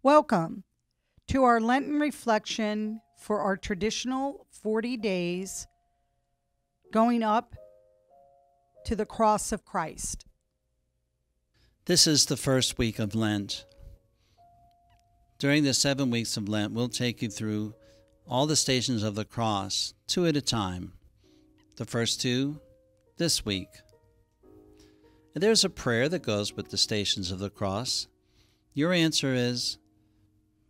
Welcome to our Lenten reflection for our traditional 40 days going up to the cross of Christ. This is the first week of Lent. During the 7 weeks of Lent, we'll take you through all the stations of the cross, 2 at a time. The first 2 this week. And there's a prayer that goes with the stations of the cross. Your answer is,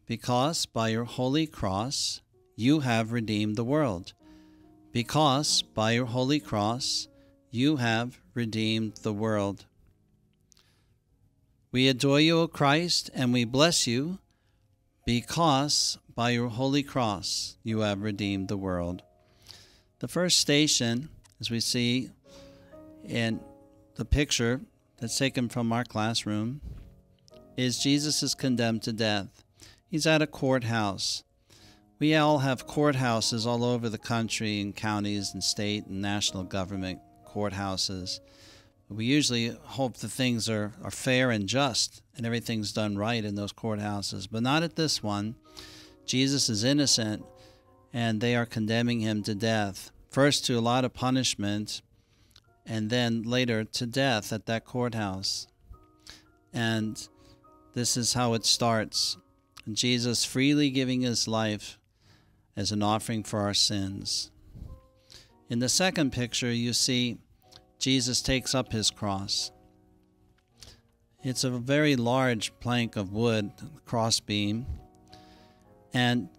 because by your holy cross you have redeemed the world. Because by your holy cross you have redeemed the world. We adore you, O Christ, and we bless you, because by your holy cross you have redeemed the world. The first station, as we see in the picture that's taken from our classroom, is Jesus is condemned to death. He's at a courthouse. We all have courthouses all over the country, in counties and state and national government courthouses. We usually hope that things are fair and just and everything's done right in those courthouses, but not at this one. Jesus is innocent and they are condemning him to death. First to a lot of punishment and then later to death at that courthouse. And this is how it starts. Jesus freely giving his life as an offering for our sins. In the second picture, you see Jesus takes up his cross. It's a very large plank of wood, crossbeam, and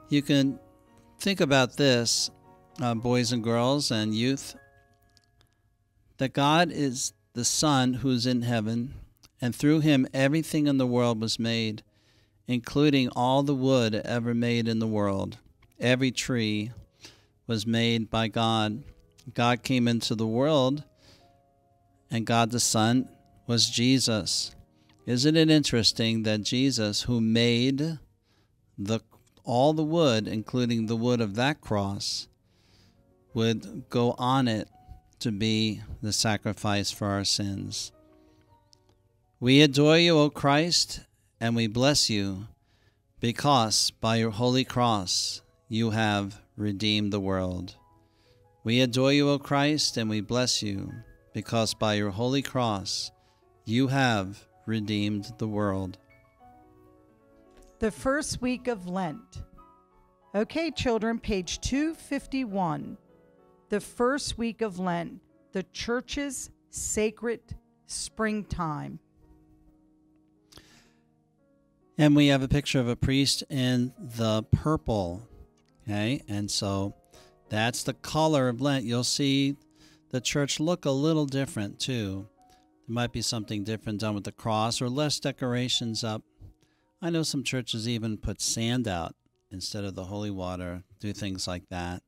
you can think about this, boys and girls and youth, that God is the Son who's in heaven, and through him everything in the world was made, including all the wood ever made in the world. Every tree was made by God. God came into the world, and God the Son was Jesus. Isn't it interesting that Jesus, who made all the wood, including the wood of that cross, would go on it to be the sacrifice for our sins? We adore you, O Christ, and we bless you, because by your holy cross you have redeemed the world. We adore you, O Christ, and we bless you, because by your holy cross you have redeemed the world. The first week of Lent. Okay, children, page 251. The first week of Lent, the Church's sacred springtime. And we have a picture of a priest in the purple, okay? And so that's the color of Lent. You'll see the church look a little different too. There might be something different done with the cross or less decorations up. I know some churches even put sand out instead of the holy water, do things like that.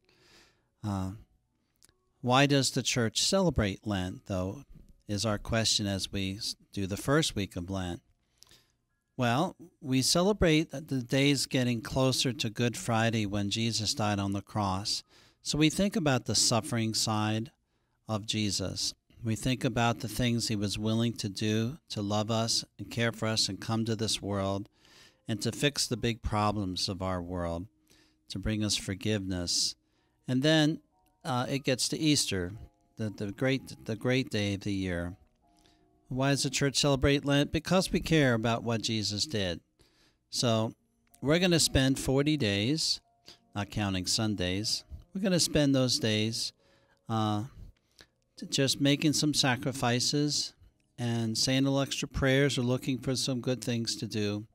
Why does the church celebrate Lent, though, is our question as we do the first week of Lent. Well, we celebrate the days getting closer to Good Friday when Jesus died on the cross. So we think about the suffering side of Jesus. We think about the things he was willing to do to love us and care for us and come to this world and to fix the big problems of our world, to bring us forgiveness. And then it gets to Easter, the great day of the year. Why does the church celebrate Lent? Because we care about what Jesus did. So we're going to spend 40 days, not counting Sundays. We're going to spend those days just making some sacrifices and saying a little extra prayers or looking for some good things to do,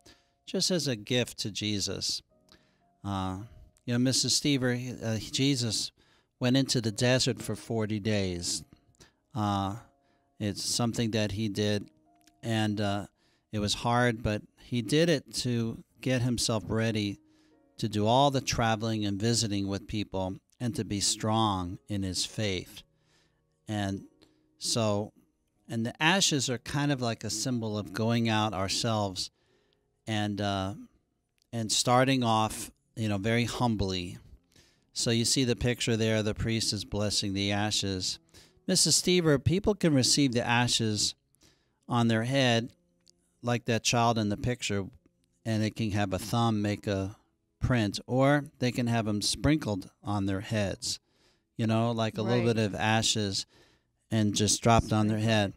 just as a gift to Jesus. Mrs. Stever, Jesus went into the desert for 40 days. It's something that he did, and it was hard, but he did it to get himself ready to do all the traveling and visiting with people and to be strong in his faith. And the ashes are kind of like a symbol of going out ourselves and starting off, very humbly. So you see the picture there, the priest is blessing the ashes. Mrs. Stever, people can receive the ashes on their head like that child in the picture, and they can have a thumb make a print, or they can have them sprinkled on their heads, like a little Right. bit of ashes and just dropped on their head.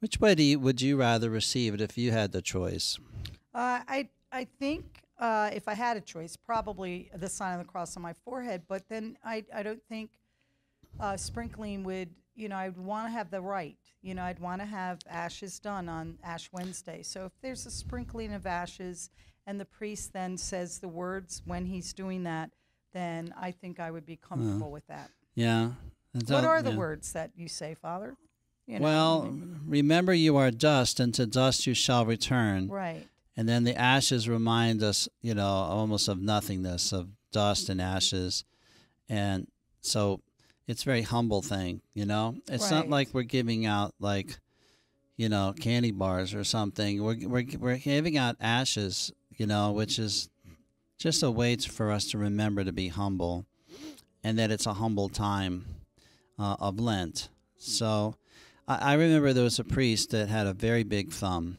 Which way would you rather receive it if you had the choice? I think if I had a choice, probably the sign of the cross on my forehead. But then I don't think sprinkling would, I'd want to have the rite. I'd want to have ashes done on Ash Wednesday. So if there's a sprinkling of ashes and the priest then says the words when he's doing that, then I think I would be comfortable with that. Yeah. What are the words that you say, Father? Well, remember you are dust, and to dust you shall return. Right. And then the ashes remind us, almost of nothingness, of dust and ashes. And so it's a very humble thing, It's not like we're giving out, like, candy bars or something. We're giving out ashes, which is just a way for us to remember to be humble, and that it's a humble time of Lent. So I remember there was a priest that had a very big thumb,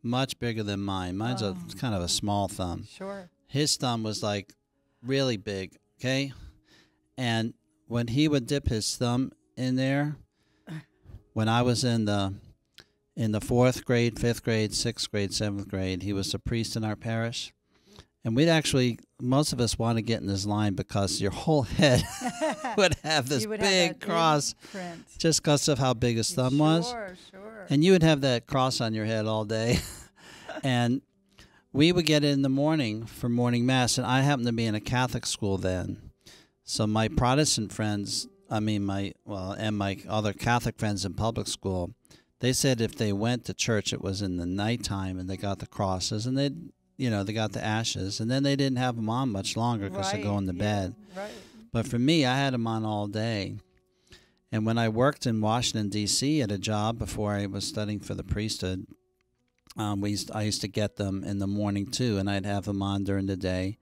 much bigger than mine. Mine's a kind of a small thumb. Sure. His thumb was like really big, okay? And when he would dip his thumb in there, when I was in the 4th grade, 5th grade, 6th grade, 7th grade, he was the priest in our parish. And most of us want to get in this line because your whole head would have this big cross just because of how big his thumb was. Sure. And you would have that cross on your head all day. And we would get it in the morning for morning mass. And I happened to be in a Catholic school then. So my Protestant friends, and my other Catholic friends in public school, they said if they went to church, it was in the nighttime and they got the crosses and they got the ashes, and then they didn't have them on much longer because they're going to bed. Right. But for me, I had them on all day. And when I worked in Washington, D.C. at a job before I was studying for the priesthood, I used to get them in the morning too, and I'd have them on during the day.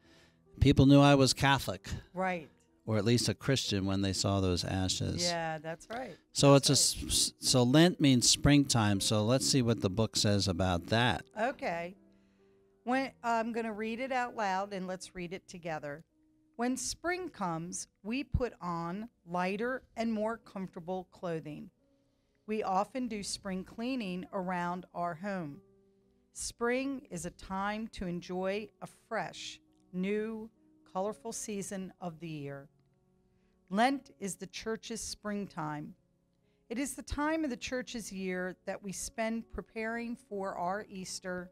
People knew I was Catholic. Right. Or at least a Christian when they saw those ashes. Yeah, that's right. So so Lent means springtime. So let's see what the book says about that. Okay. I'm going to read it out loud, and let's read it together. When spring comes, we put on lighter and more comfortable clothing. We often do spring cleaning around our home. Spring is a time to enjoy a fresh, new, colorful season of the year. Lent is the church's springtime. It is the time of the church's year that we spend preparing for our Easter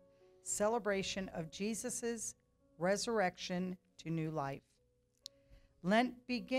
celebration of Jesus' resurrection to new life. Lent begins